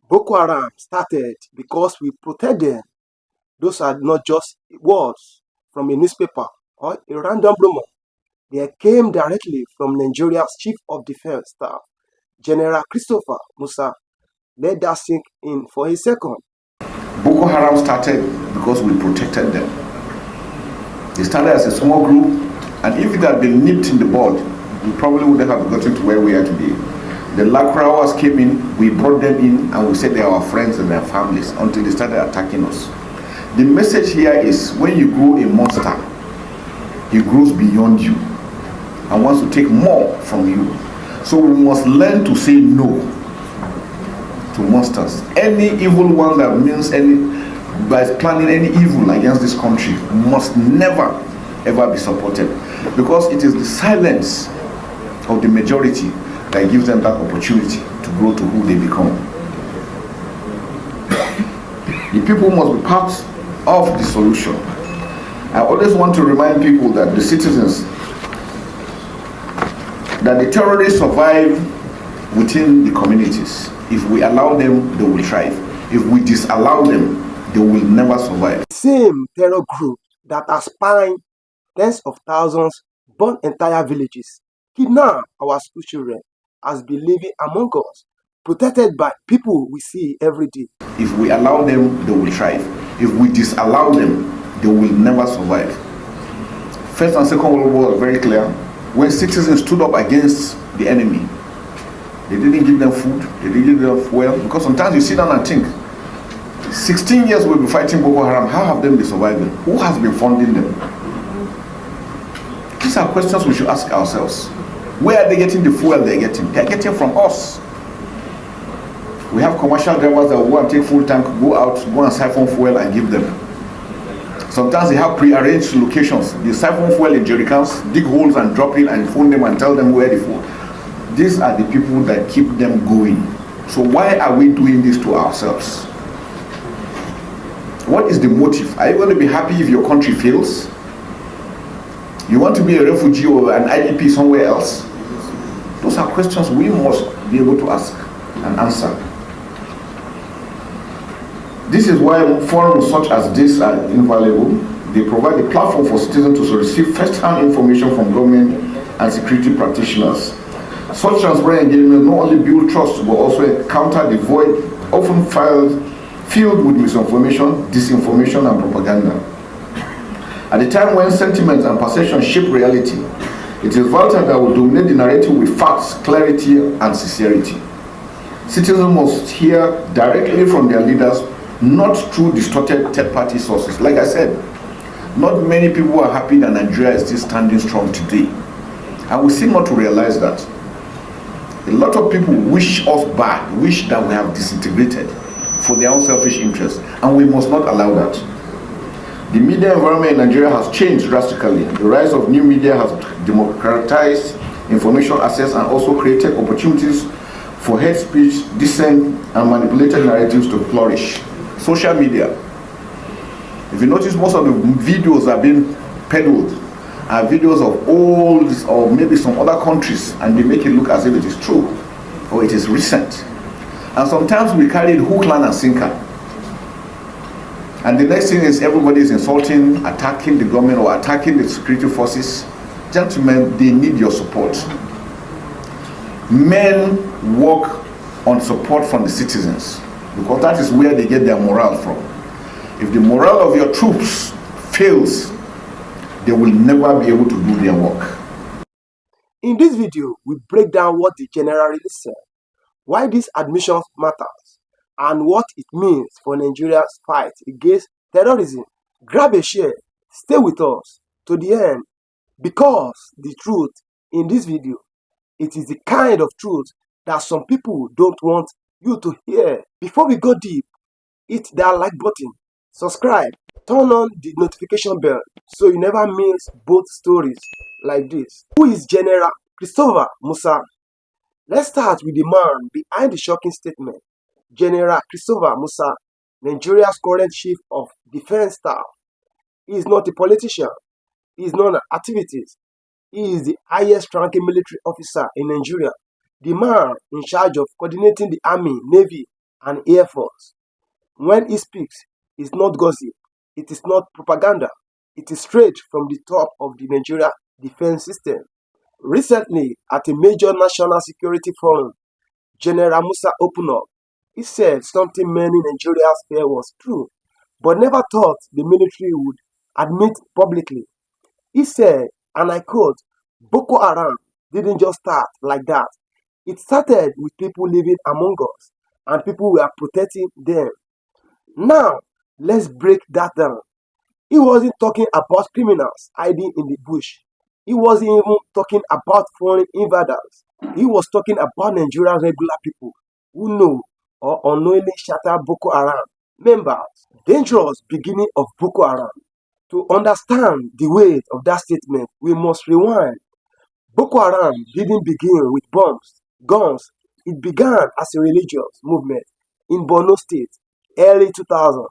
Boko Haram started because we protect them. Those are not just words from a newspaper or a random rumor. They came directly from Nigeria's Chief of Defense Staff, General Christopher Musa. Let that sink in for a second. Boko Haram started because we protected them. They started as a small group, and if it had been nipped in the bud, we probably wouldn't have gotten to where we are today. The Lakrawas came in, we brought them in, and we said they are our friends and their families until they started attacking us. The message here is when you grow a monster, he grows beyond you and wants to take more from you. So we must learn to say no to monsters. Any evil one that means by planning any evil against this country must never ever be supported, because it is the silence of the majority that gives them that opportunity to grow to who they become. The people must be part of the solution. I always want to remind people that the citizens, that the terrorists survive within the communities. If we allow them, they will thrive. If we disallow them, they will never survive. Same terror group that has spying tens of thousands, burned entire villages, kidnapped our school children, has been living among us, protected by people we see every day. If we allow them, they will thrive. If we disallow them, they will never survive. First and Second World War was very clear. When citizens stood up against the enemy, they didn't give them food, they didn't give them fuel, because sometimes you sit down and think, 16 years we'll be fighting Boko Haram, how have they been surviving? Who has been funding them? These are questions we should ask ourselves. Where are they getting the fuel they're getting? They're getting from us. We have commercial drivers that will go and take full tank, go out, go and siphon fuel and give them. Sometimes they have pre-arranged locations. They siphon fuel in jerry cans, dig holes and drop it and phone them and tell them where the fuel. These are the people that keep them going. So why are we doing this to ourselves? What is the motive? Are you going to be happy if your country fails? You want to be a refugee or an IDP somewhere else? Those are questions we must be able to ask and answer. This is why forums such as this are invaluable. They provide a platform for citizens to receive first-hand information from government and security practitioners. Such transparent engagement not only build trust, but also counter the void often filled with misinformation, disinformation, and propaganda. At the time when sentiments and perceptions shape reality, it is vital that we dominate the narrative with facts, clarity, and sincerity. Citizens must hear directly from their leaders, not through distorted third-party sources. Like I said, not many people are happy that Nigeria is still standing strong today. And we seem not to realize that. A lot of people wish us bad, wish that we have disintegrated for their own selfish interests, and we must not allow that. The media environment in Nigeria has changed drastically. The rise of new media has democratized information access and also created opportunities for hate speech, dissent, and manipulated narratives to flourish. Social media. If you notice, most of the videos that are being peddled are videos of old or maybe some other countries, and they make it look as if it is true or it is recent. And sometimes we carry it hook, line, and sinker. And the next thing is everybody is insulting, attacking the government or attacking the security forces. Gentlemen, they need your support. Men work on support from the citizens, because that is where they get their morale from. If the morale of your troops fails, they will never be able to do their work. In this video, we break down what the general really said, why these admissions matters, and what it means for Nigeria's fight against terrorism. Grab a share, stay with us to the end, because the truth in this video, it is the kind of truth that some people don't want you to hear. Before we go deep, hit that like button, subscribe, turn on the notification bell so you never miss both stories like this. Who is General Christopher Musa? Let's start with the man behind the shocking statement. General Christopher Musa, Nigeria's current Chief of Defense Staff. He is not a politician. He is not an activist. He is the highest ranking military officer in Nigeria, the man in charge of coordinating the army, navy, and Air Force. When he speaks, it's not gossip, it is not propaganda, it is straight from the top of the Nigeria defense system. Recently, at a major national security forum, General Musa opened up. He said something many Nigerians feared was true, but never thought the military would admit publicly. He said, and I quote, Boko Haram didn't just start like that. It started with people living among us, and people were protecting them. Now, let's break that down. He wasn't talking about criminals hiding in the bush. He wasn't even talking about foreign invaders. He was talking about Nigerian regular people who know or unknowingly shatter Boko Haram members. Dangerous beginning of Boko Haram. To understand the weight of that statement, we must rewind. Boko Haram didn't begin with bombs, guns. It began as a religious movement in Borno State, early 2000.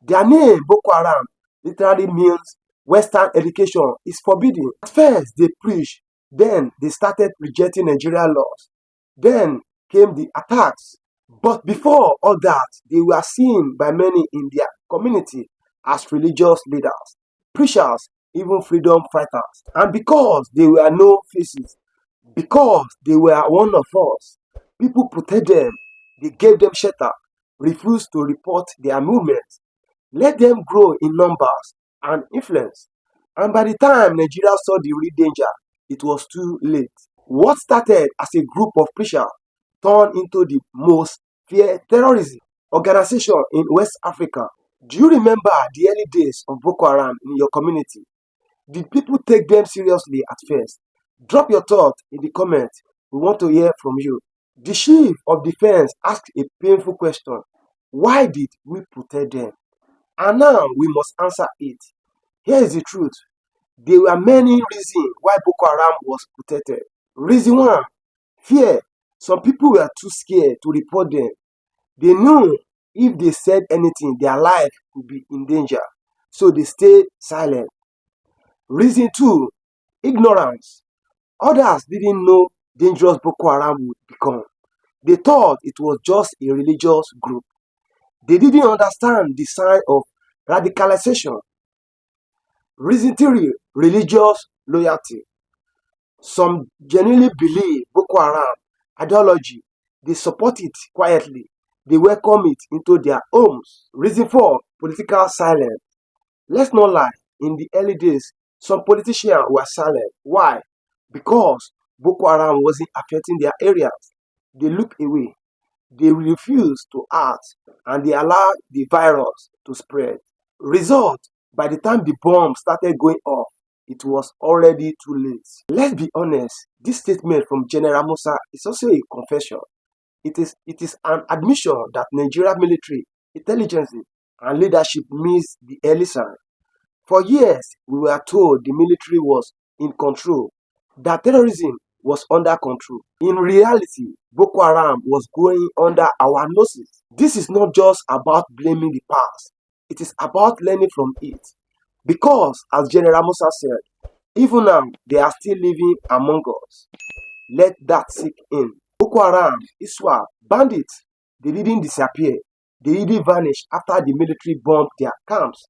Their name, Boko Haram, literally means Western education is forbidden. At first, they preached, then they started rejecting Nigerian laws. Then came the attacks. But before all that, they were seen by many in their community as religious leaders, preachers, even freedom fighters. And because they were no faces, because they were one of us, people protected them, they gave them shelter, refused to report their movements, let them grow in numbers and influence. And by the time Nigeria saw the real danger, it was too late. What started as a group of preachers turned into the most feared terrorism organization in West Africa. Do you remember the early days of Boko Haram in your community? Did people take them seriously at first? Drop your thought in the comments. We want to hear from you. The chief of defense asked a painful question. Why did we protect them? And now we must answer it. Here is the truth. There were many reasons why Boko Haram was protected. Reason one, fear. Some people were too scared to report them. They knew if they said anything, their life would be in danger. So they stayed silent. Reason two, ignorance. Others didn't know dangerous Boko Haram would become. They thought it was just a religious group. They didn't understand the sign of radicalization. Reason three, religious loyalty. Some genuinely believe Boko Haram ideology. They support it quietly. They welcome it into their homes. Reason four, political silence. Let's not lie. In the early days, some politicians were silent. Why? Because Boko Haram wasn't affecting their areas. They looked away. They refused to act and they allowed the virus to spread. Result, by the time the bomb started going off, it was already too late. Let's be honest, this statement from General Musa is also a confession. It is an admission that Nigeria military, intelligence, and leadership missed the early sign. For years, we were told the military was in control, that terrorism was under control. In reality, Boko Haram was going under our noses. This is not just about blaming the past, it is about learning from it. Because, as General Musa said, even now they are still living among us. Let that sink in. Boko Haram, ISWAP, bandits, they didn't disappear. They didn't vanish after the military bombed their camps.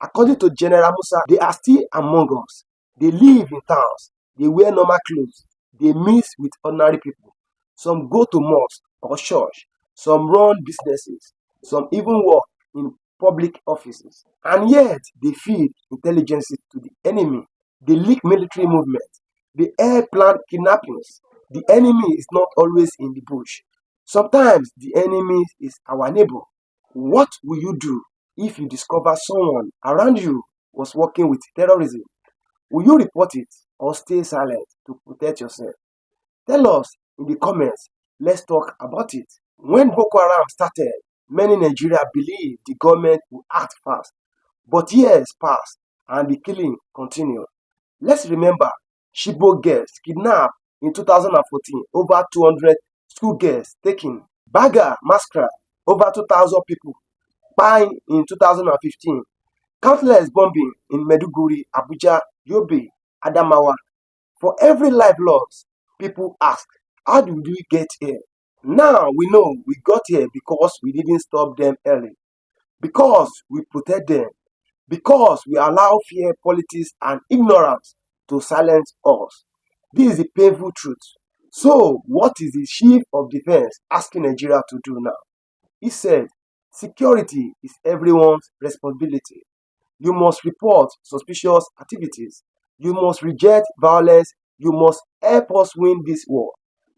According to General Musa, they are still among us. They live in towns. They wear normal clothes. They mix with ordinary people. Some go to mosque or church. Some run businesses. Some even work in public offices. And yet, they feed intelligence to the enemy. They leak military movement. They air plan kidnappings. The enemy is not always in the bush. Sometimes the enemy is our neighbor. What will you do if you discover someone around you was working with terrorism? Will you report it or stay silent to protect yourself? Tell us in the comments. Let's talk about it. When Boko Haram started, many Nigerians believed the government would act fast. But years passed and the killing continued. Let's remember Chibok girls kidnapped in 2014, over 200 school girls taken. Baga massacre, over 2,000 people. Pine in 2015. Countless bombing in Meduguri, Abuja, Yobe, Adamawa. For every life lost, people ask, how did we get here? Now we know we got here because we didn't stop them early, because we protect them, because we allow fear, politics, and ignorance to silence us. This is the painful truth. So, what is the chief of defense asking Nigeria to do now? He said, security is everyone's responsibility. You must report suspicious activities. You must reject violence. You must help us win this war.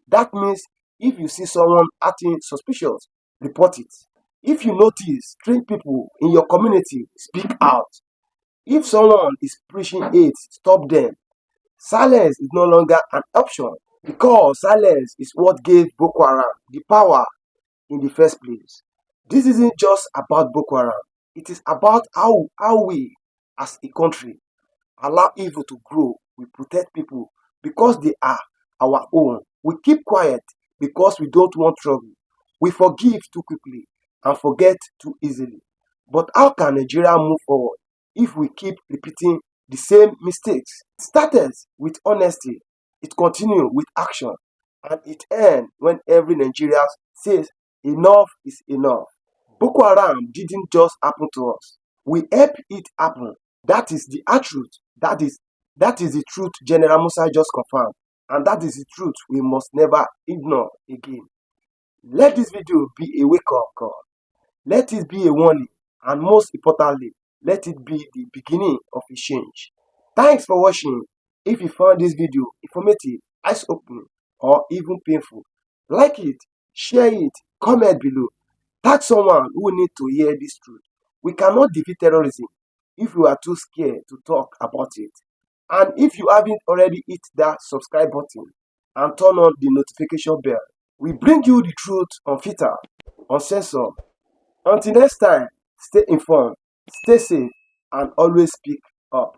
That means if you see someone acting suspicious, report it. If you notice strange people in your community, speak out. If someone is preaching hate, stop them. Silence is no longer an option because silence is what gave Boko Haram the power in the first place. This isn't just about Boko Haram. It is about how we, as a country, allow evil to grow. We protect people because they are our own. We keep quiet because we don't want trouble. We forgive too quickly and forget too easily. But how can Nigeria move forward if we keep repeating the same mistakes? It started with honesty, it continued with action, and it ends when every Nigerian says enough is enough. Boko Haram didn't just happen to us. We helped it happen. That is the truth. That is the truth General Musa just confirmed. And that is the truth we must never ignore again. Let this video be a wake-up call. Let it be a warning. And most importantly, let it be the beginning of a change. Thanks for watching. If you found this video informative, eyes-opening, or even painful, like it, share it, comment below. Tag someone who needs to hear this truth. We cannot defeat terrorism if we are too scared to talk about it. And if you haven't already hit that subscribe button and turn on the notification bell, we bring you the truth unfiltered, uncensored. Until next time, stay informed, stay safe, and always speak up.